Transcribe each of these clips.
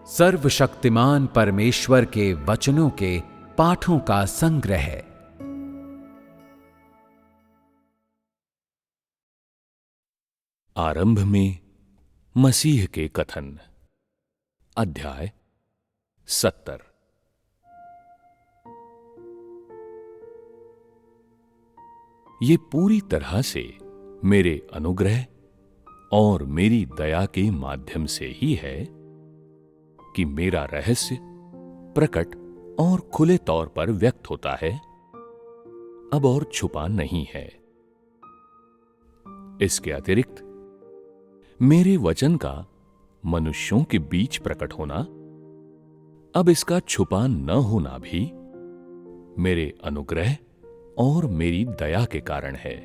सर्वशक्तिमान परमेश्वर के वचनों के पाठों का संग्रह। आरंभ में मसीह के कथन, अध्याय 70। ये पूरी तरह से मेरे अनुग्रह और मेरी दया के माध्यम से ही है कि मेरा रहस्य प्रकट और खुले तौर पर व्यक्त होता है, अब और छुपा नहीं है। इसके अतिरिक्त मेरे वचन का मनुष्यों के बीच प्रकट होना, अब इसका छुपा न होना भी मेरे अनुग्रह और मेरी दया के कारण है।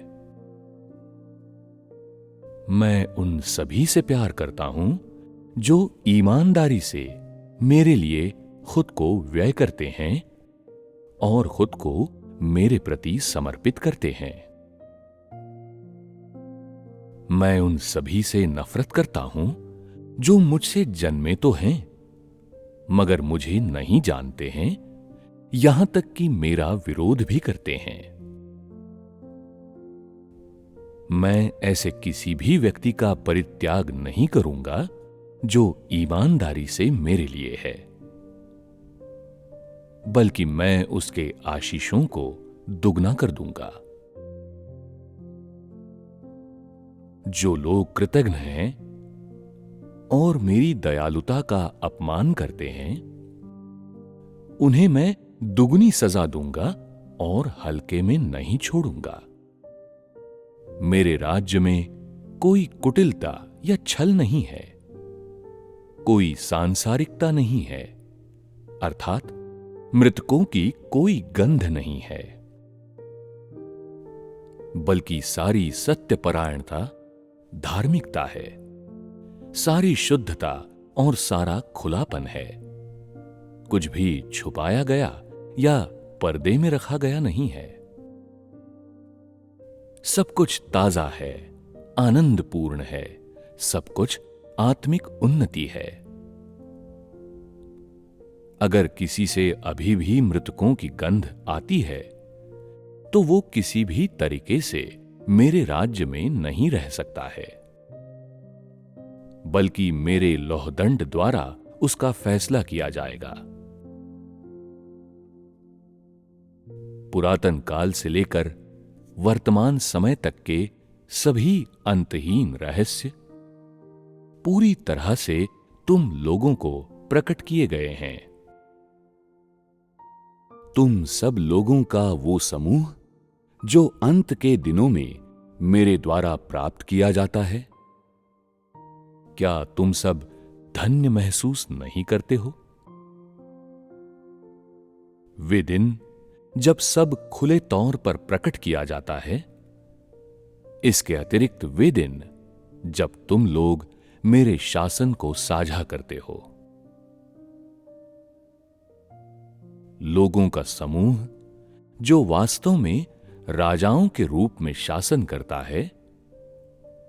मैं उन सभी से प्यार करता हूं जो ईमानदारी से मेरे लिए खुद को व्यय करते हैं और खुद को मेरे प्रति समर्पित करते हैं। मैं उन सभी से नफरत करता हूं जो मुझसे जन्मे तो हैं मगर मुझे नहीं जानते हैं, यहां तक कि मेरा विरोध भी करते हैं। मैं ऐसे किसी भी व्यक्ति का परित्याग नहीं करूंगा जो ईमानदारी से मेरे लिए है, बल्कि मैं उसके आशीषों को दुगना कर दूंगा। जो लोग कृतज्ञ हैं और मेरी दयालुता का अपमान करते हैं, उन्हें मैं दुगनी सजा दूंगा और हल्के में नहीं छोड़ूंगा। मेरे राज्य में कोई कुटिलता या छल नहीं है, कोई सांसारिकता नहीं है, अर्थात मृतकों की कोई गंध नहीं है, बल्कि सारी सत्यपरायणता धार्मिकता है, सारी शुद्धता और सारा खुलापन है। कुछ भी छुपाया गया या पर्दे में रखा गया नहीं है। सब कुछ ताजा है, आनंदपूर्ण है, सब कुछ आत्मिक उन्नति है। अगर किसी से अभी भी मृतकों की गंध आती है, तो वो किसी भी तरीके से मेरे राज्य में नहीं रह सकता है, बल्कि मेरे लौहदंड द्वारा उसका फैसला किया जाएगा। पुरातन काल से लेकर वर्तमान समय तक के सभी अंतहीन रहस्य पूरी तरह से तुम लोगों को प्रकट किए गए हैं। तुम सब लोगों का वो समूह जो अंत के दिनों में मेरे द्वारा प्राप्त किया जाता है, क्या तुम सब धन्य महसूस नहीं करते हो? वे दिन जब सब खुले तौर पर प्रकट किया जाता है, इसके अतिरिक्त वे दिन जब तुम लोग मेरे शासन को साझा करते हो। लोगों का समूह जो वास्तव में राजाओं के रूप में शासन करता है,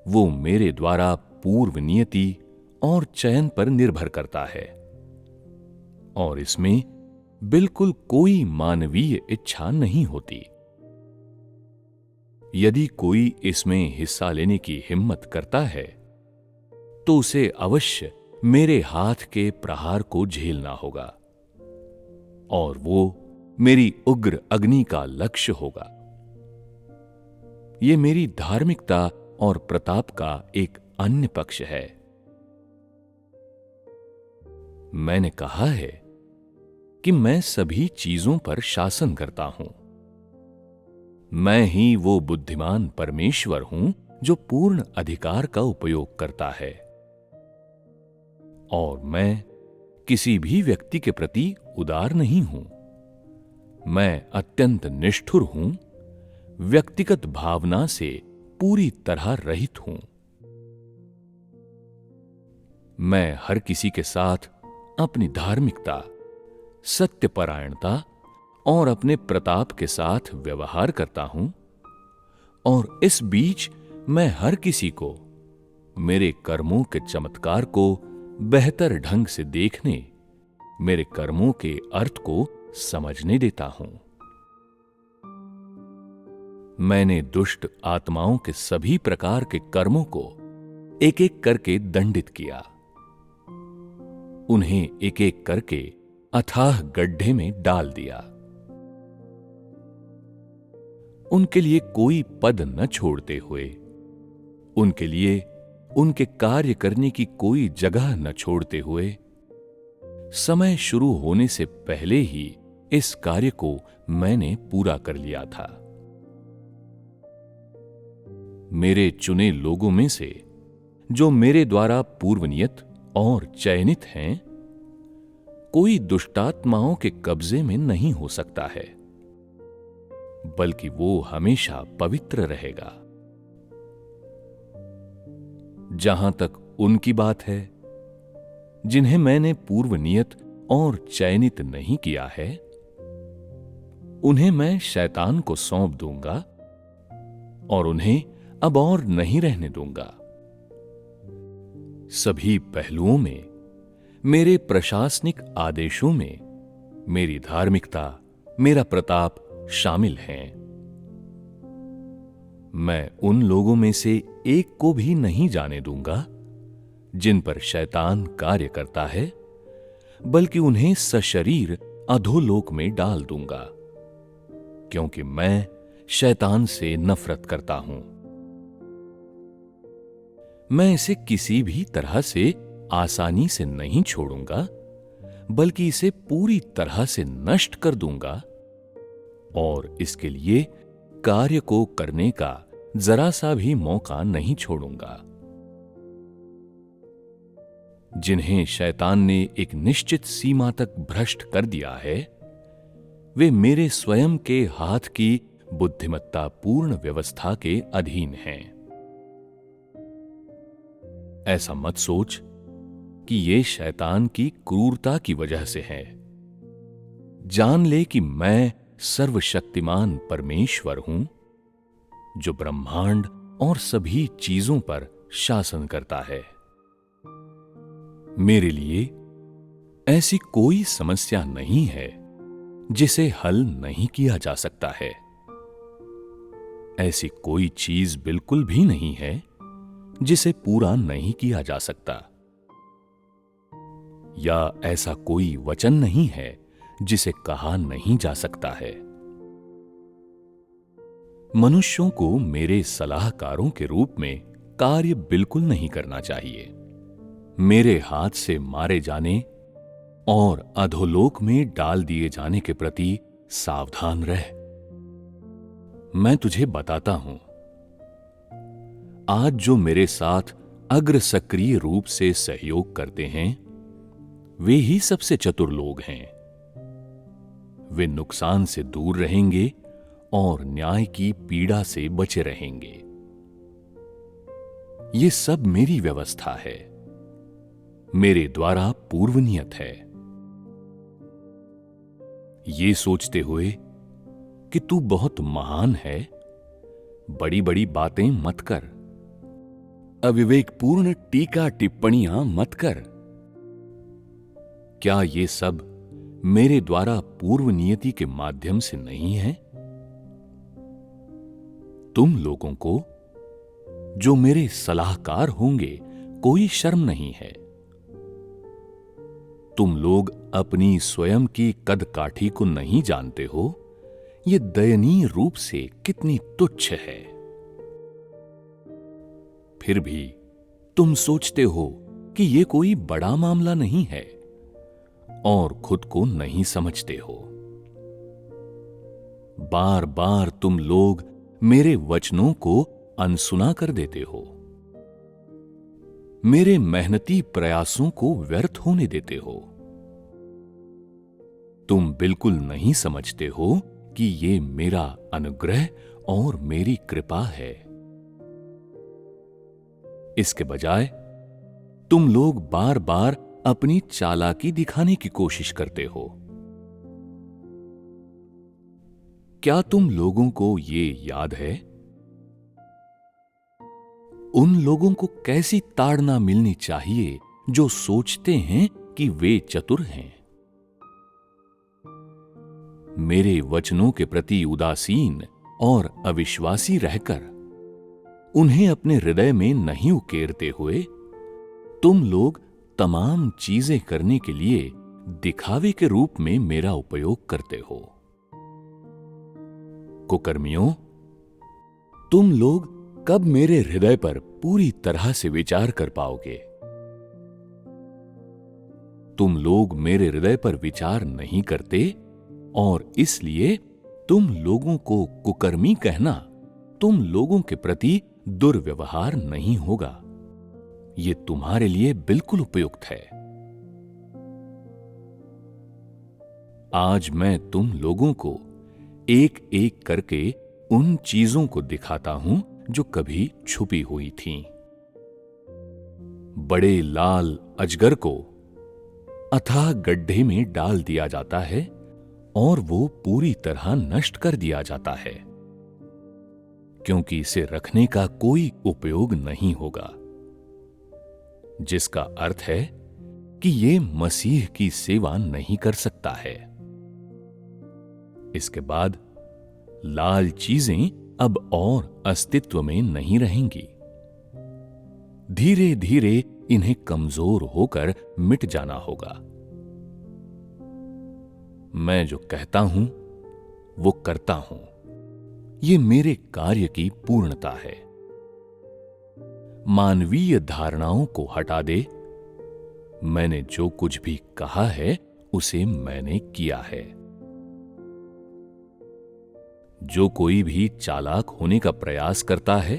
वो मेरे द्वारा पूर्व नियति और चयन पर निर्भर करता है, और इसमें बिल्कुल कोई मानवीय इच्छा नहीं होती। यदि कोई इसमें हिस्सा लेने की हिम्मत करता है, तो उसे अवश्य मेरे हाथ के प्रहार को झेलना होगा, और वो मेरी उग्र अग्नि का लक्ष्य होगा। ये मेरी धार्मिकता और प्रताप का एक अन्य पक्ष है। मैंने कहा है कि मैं सभी चीजों पर शासन करता हूं। मैं ही वो बुद्धिमान परमेश्वर हूं जो पूर्ण अधिकार का उपयोग करता है, और मैं किसी भी व्यक्ति के प्रति उदार नहीं हूं। मैं अत्यंत निष्ठुर हूं, व्यक्तिगत भावना से पूरी तरह रहित हूं। मैं हर किसी के साथ अपनी धार्मिकता, सत्यपरायणता और अपने प्रताप के साथ व्यवहार करता हूं, और इस बीच मैं हर किसी को मेरे कर्मों के चमत्कार को बेहतर ढंग से देखने, मेरे कर्मों के अर्थ को समझने देता हूं। मैंने दुष्ट आत्माओं के सभी प्रकार के कर्मों को एक एक करके दंडित किया, उन्हें एक एक करके अथाह गड्ढे में डाल दिया। उनके लिए कोई पद न छोड़ते हुए, उनके लिए उनके कार्य करने की कोई जगह न छोड़ते हुए, समय शुरू होने से पहले ही इस कार्य को मैंने पूरा कर लिया था। मेरे चुने लोगों में से जो मेरे द्वारा पूर्वनियत और चयनित हैं, कोई दुष्टात्माओं के कब्जे में नहीं हो सकता है, बल्कि वो हमेशा पवित्र रहेगा। जहां तक उनकी बात है, जिन्हें मैंने पूर्वनियत और चयनित नहीं किया है, उन्हें मैं शैतान को सौंप दूंगा और उन्हें अब और नहीं रहने दूंगा। सभी पहलुओं में, मेरे प्रशासनिक आदेशों में मेरी धार्मिकता, मेरा प्रताप शामिल हैं। मैं उन लोगों में से एक को भी नहीं जाने दूंगा जिन पर शैतान कार्य करता है, बल्कि उन्हें सशरीर अधोलोक में डाल दूंगा, क्योंकि मैं शैतान से नफरत करता हूं। मैं इसे किसी भी तरह से आसानी से नहीं छोड़ूंगा, बल्कि इसे पूरी तरह से नष्ट कर दूंगा और इसके लिए कार्य को करने का जरा सा भी मौका नहीं छोड़ूंगा। जिन्हें शैतान ने एक निश्चित सीमा तक भ्रष्ट कर दिया है, वे मेरे स्वयं के हाथ की बुद्धिमत्तापूर्ण व्यवस्था के अधीन हैं। ऐसा मत सोच कि ये शैतान की क्रूरता की वजह से है। जान ले कि मैं सर्वशक्तिमान परमेश्वर हूं, जो ब्रह्मांड और सभी चीजों पर शासन करता है। मेरे लिए ऐसी कोई समस्या नहीं है जिसे हल नहीं किया जा सकता है। ऐसी कोई चीज बिल्कुल भी नहीं है जिसे पूरा नहीं किया जा सकता, या ऐसा कोई वचन नहीं है जिसे कहा नहीं जा सकता है। मनुष्यों को मेरे सलाहकारों के रूप में कार्य बिल्कुल नहीं करना चाहिए। मेरे हाथ से मारे जाने और अधोलोक में डाल दिए जाने के प्रति सावधान रह। मैं तुझे बताता हूं, आज जो मेरे साथ अग्र सक्रिय रूप से सहयोग करते हैं, वे ही सबसे चतुर लोग हैं। वे नुकसान से दूर रहेंगे और न्याय की पीड़ा से बचे रहेंगे। ये सब मेरी व्यवस्था है, मेरे द्वारा पूर्वनियत है। ये सोचते हुए कि तू बहुत महान है, बड़ी बड़ी बातें मत कर, अविवेकपूर्ण टीका टिप्पणियां मत कर। क्या ये सब मेरे द्वारा पूर्व नियति के माध्यम से नहीं है? तुम लोगों को, जो मेरे सलाहकार होंगे, कोई शर्म नहीं है। तुम लोग अपनी स्वयं की कद काठी को नहीं जानते हो, यह दयनीय रूप से कितनी तुच्छ है। फिर भी तुम सोचते हो कि यह कोई बड़ा मामला नहीं है और खुद को नहीं समझते हो। बार बार तुम लोग मेरे वचनों को अनसुना कर देते हो, मेरे मेहनती प्रयासों को व्यर्थ होने देते हो। तुम बिल्कुल नहीं समझते हो कि ये मेरा अनुग्रह और मेरी कृपा है। इसके बजाय तुम लोग बार बार अपनी चालाकी दिखाने की कोशिश करते हो। क्या तुम लोगों को ये याद है, उन लोगों को कैसी ताड़ना मिलनी चाहिए जो सोचते हैं कि वे चतुर हैं। मेरे वचनों के प्रति उदासीन और अविश्वासी रहकर उन्हें अपने हृदय में नहीं उकेरते हुए तुम लोग तमाम चीजें करने के लिए दिखावे के रूप में मेरा उपयोग करते हो। कुकर्मियों, तुम लोग कब मेरे हृदय पर पूरी तरह से विचार कर पाओगे? तुम लोग मेरे हृदय पर विचार नहीं करते और इसलिए तुम लोगों को कुकर्मी कहना तुम लोगों के प्रति दुर्व्यवहार नहीं होगा। यह तुम्हारे लिए बिल्कुल उपयुक्त है। आज मैं तुम लोगों को एक एक करके उन चीजों को दिखाता हूं जो कभी छुपी हुई थीं। बड़े लाल अजगर को अथाह गड्ढे में डाल दिया जाता है और वो पूरी तरह नष्ट कर दिया जाता है, क्योंकि इसे रखने का कोई उपयोग नहीं होगा, जिसका अर्थ है कि ये मसीह की सेवा नहीं कर सकता है। इसके बाद लाल चीजें अब और अस्तित्व में नहीं रहेंगी। धीरे धीरे इन्हें कमजोर होकर मिट जाना होगा। मैं जो कहता हूं वो करता हूं। ये मेरे कार्य की पूर्णता है। मानवीय धारणाओं को हटा दे। मैंने जो कुछ भी कहा है उसे मैंने किया है। जो कोई भी चालाक होने का प्रयास करता है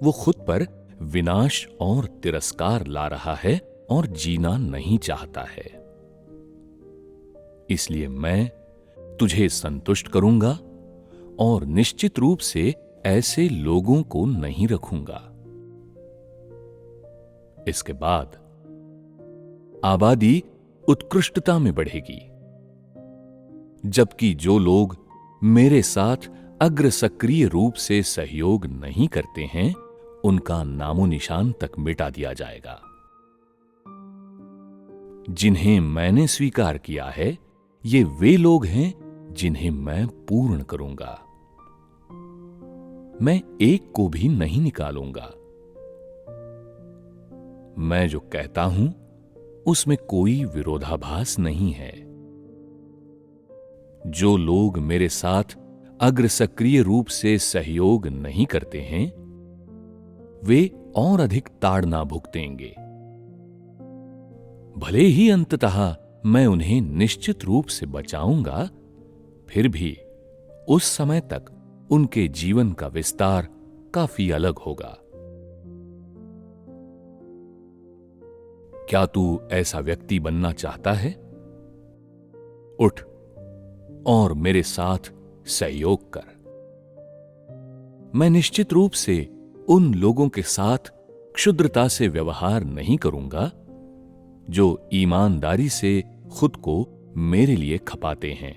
वो खुद पर विनाश और तिरस्कार ला रहा है और जीना नहीं चाहता है। इसलिए मैं तुझे संतुष्ट करूंगा और निश्चित रूप से ऐसे लोगों को नहीं रखूंगा। इसके बाद आबादी उत्कृष्टता में बढ़ेगी, जबकि जो लोग मेरे साथ अग्र सक्रिय रूप से सहयोग नहीं करते हैं उनका नामो निशान तक मिटा दिया जाएगा। जिन्हें मैंने स्वीकार किया है ये वे लोग हैं जिन्हें मैं पूर्ण करूंगा। मैं एक को भी नहीं निकालूंगा। मैं जो कहता हूं उसमें कोई विरोधाभास नहीं है। जो लोग मेरे साथ अग्र सक्रिय रूप से सहयोग नहीं करते हैं वे और अधिक ताड़ना भुगतेंगे। भले ही अंततः मैं उन्हें निश्चित रूप से बचाऊंगा, फिर भी उस समय तक उनके जीवन का विस्तार काफी अलग होगा। क्या तू ऐसा व्यक्ति बनना चाहता है? उठ और मेरे साथ सहयोग कर। मैं निश्चित रूप से उन लोगों के साथ क्षुद्रता से व्यवहार नहीं करूंगा जो ईमानदारी से खुद को मेरे लिए खपाते हैं।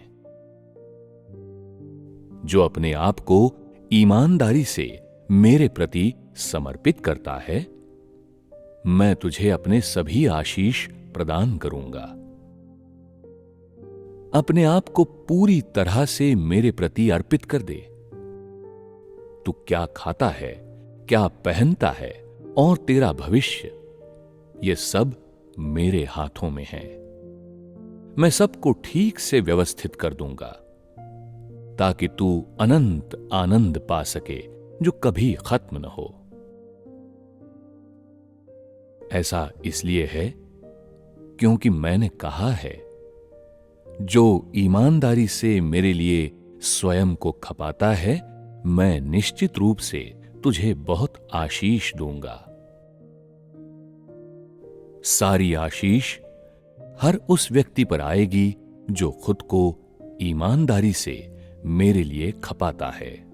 जो अपने आप को ईमानदारी से मेरे प्रति समर्पित करता है, मैं तुझे अपने सभी आशीष प्रदान करूंगा। अपने आप को पूरी तरह से मेरे प्रति अर्पित कर दे। तू क्या खाता है, क्या पहनता है और तेरा भविष्य, ये सब मेरे हाथों में है। मैं सबको ठीक से व्यवस्थित कर दूंगा ताकि तू अनंत आनंद पा सके जो कभी खत्म न हो। ऐसा इसलिए है क्योंकि मैंने कहा है, जो ईमानदारी से मेरे लिए स्वयं को खपाता है, मैं निश्चित रूप से तुझे बहुत आशीष दूंगा। सारी आशीष हर उस व्यक्ति पर आएगी जो खुद को ईमानदारी से मेरे लिए खपाता है।